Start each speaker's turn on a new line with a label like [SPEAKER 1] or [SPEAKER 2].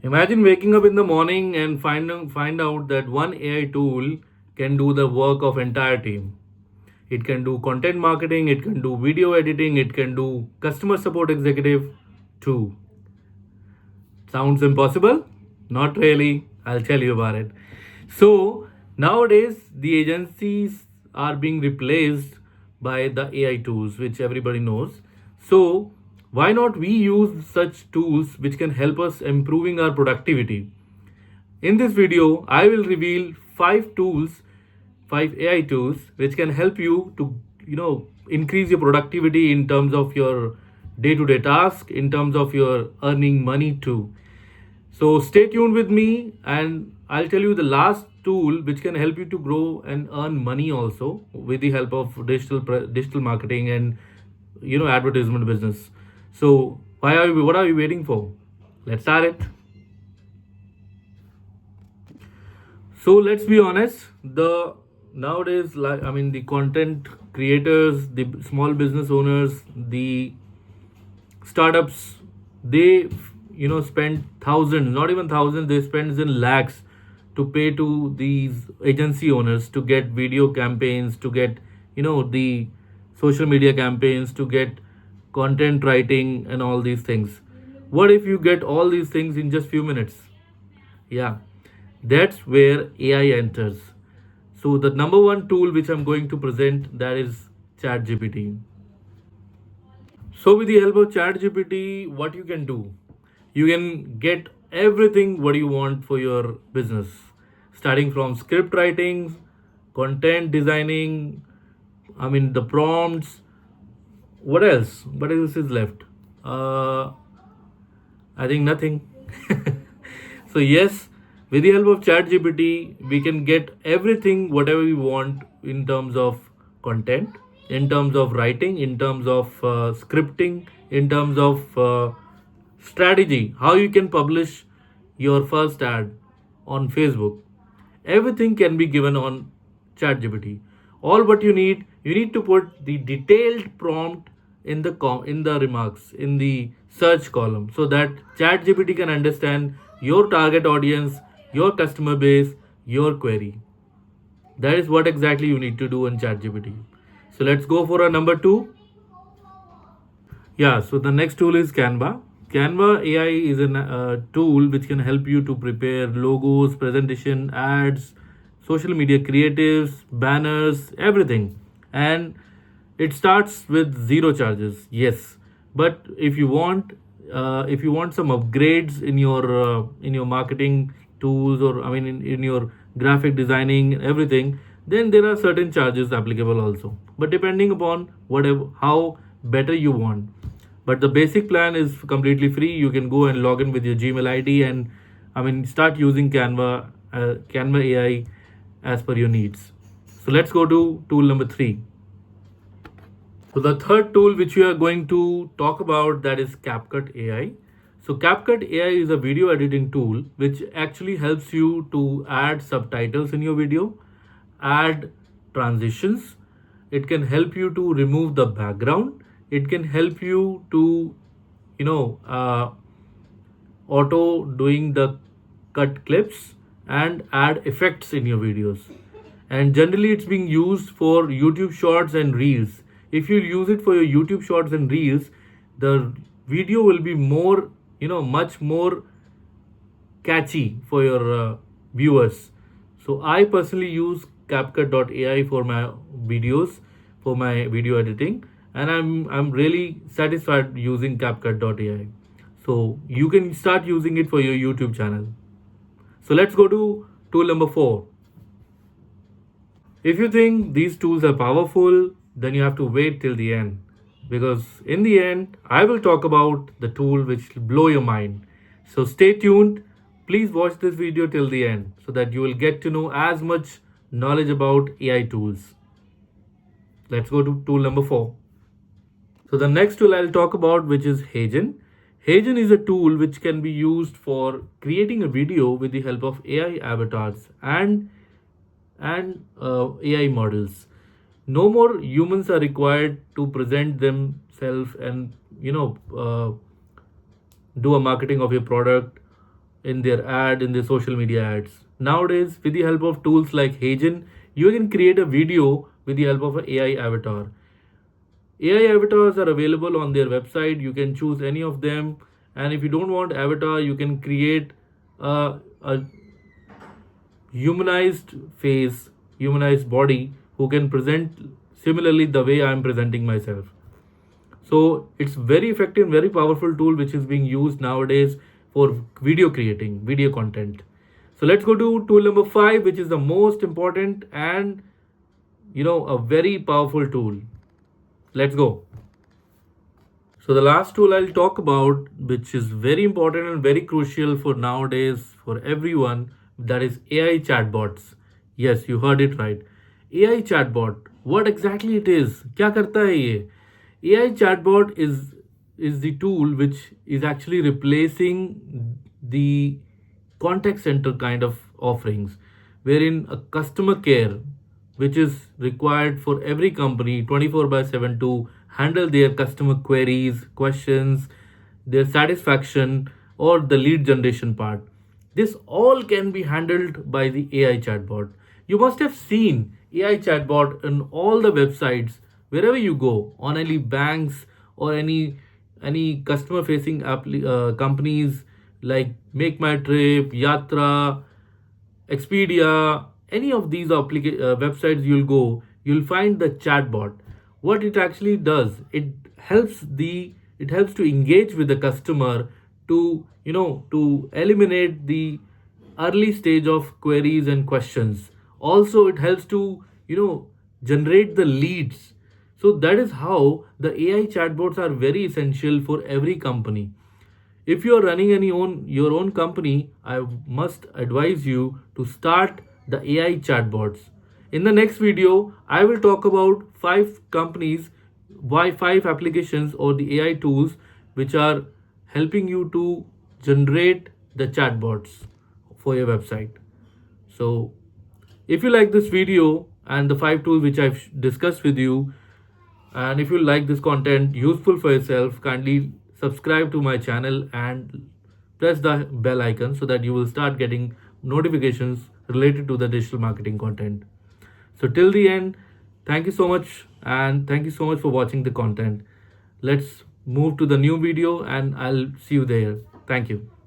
[SPEAKER 1] Imagine waking up in the morning and find out that one AI tool can do the work of entire team. It can do content marketing, it can do video editing, it can do customer support executive too. Sounds impossible? Not really. I'll tell you about it. So, nowadays, the agencies are being replaced by the AI tools, which everybody knows. So, why not we use such tools which can help us improving our productivity? In this video, I will reveal 5 AI tools which can help you to increase your productivity in terms of your day-to-day task, in terms of your earning money too. So stay tuned with me and I'll tell you the last tool which can help you to grow and earn money also with the help of digital marketing and advertisement business. So what are you waiting for? Let's start it. So let's be honest, the nowadays, like I mean, the content creators, the small business owners, the startups, they spend thousands, not even thousands, they spend in lakhs to pay to these agency owners to get video campaigns, to get the social media campaigns, to get content writing and all these things. What if you get all these things in just few minutes? Yeah, that's where AI enters. So the number one tool which I'm going to present, that is ChatGPT. So with the help of ChatGPT, what you can do, you can get everything what you want for your business, starting from script writing, content designing, I mean the prompts. What else? What else is left? I think nothing. So yes, with the help of ChatGPT, we can get everything whatever we want in terms of content, in terms of writing, in terms of scripting, in terms of strategy, how you can publish your first ad on Facebook. Everything can be given on ChatGPT. All what you need to put the detailed prompt in the remarks in the search column so that ChatGPT can understand your target audience, your customer base, your query. That is what exactly you need to do in ChatGPT. So let's go for a number two. Yeah, so the next tool is Canva. Canva AI is a tool which can help you to prepare logos, presentation, ads, social media creatives, banners, everything. And it starts with zero charges. Yes, but if you want some upgrades in your marketing tools, or I mean in your graphic designing and everything, then there are certain charges applicable also. But depending upon whatever how better you want, but the basic plan is completely free. You can go and log in with your Gmail ID and I mean start using Canva AI as per your needs. So let's go to tool number 3. So the third tool which we are going to talk about, that is CapCut AI. So CapCut AI is a video editing tool which actually helps you to add subtitles in your video, add transitions. It can help you to remove the background. It can help you to you know uh, auto doing the cut clips and add effects in your videos. And generally it's being used for YouTube shorts and reels. If you use it for your YouTube shorts and reels, the video will be more much more catchy for your viewers. So I personally use CapCut AI for my videos, for my video editing, and I'm really satisfied using CapCut AI. So you can start using it for your YouTube channel. So let's go to tool number 4. If you think these tools are powerful, then you have to wait till the end. Because in the end, I will talk about the tool which will blow your mind. So stay tuned. Please watch this video till the end so that you will get to know as much knowledge about AI tools. Let's go to tool number 4. So the next tool I'll talk about, which is HeyGen. HeyGen is a tool which can be used for creating a video with the help of AI avatars and AI models. No more humans are required to present themselves and do a marketing of your product in their ad, in their social media ads. Nowadays, with the help of tools like HeyGen, you can create a video with the help of an AI avatar. AI avatars are available on their website. You can choose any of them. And if you don't want avatar, you can create a humanized face, humanized body who can present similarly the way I am presenting myself. So it's very effective and very powerful tool which is being used nowadays for video creating, video content. So let's go to tool number 5, which is the most important and a very powerful tool. Let's go. So the last tool I'll talk about, which is very important and very crucial for nowadays for everyone, that is AI chatbots. Yes, you heard it right. AI chatbot. What exactly it is? क्या करता है ये? AI chatbot is the tool which is actually replacing the contact center kind of offerings, wherein a customer care which is required for every company 24 by 7 to handle their customer queries, questions, their satisfaction, or the lead generation part. This all can be handled by the AI chatbot. You must have seen AI chatbot in all the websites wherever you go, on any banks or any customer facing companies like Make My Trip, Yatra, Expedia, any of these websites you'll go, you'll find the chatbot. What it actually does, it helps to engage with the customer to to eliminate the early stage of queries and questions. Also, it helps to generate the leads. So that is how the AI chatbots are very essential for every company. If you are running your own company, I must advise you to start the AI chatbots. In the next video, I will talk about 5 companies, why 5 applications or the AI tools which are helping you to generate the chatbots for your website. So, if you like this video and the 5 tools which I've discussed with you, and if you like this content useful for yourself, kindly subscribe to my channel and press the bell icon so that you will start getting notifications related to the digital marketing content. So till the end, thank you so much, and thank you so much for watching the content. Let's move to the new video and I'll see you there. Thank you.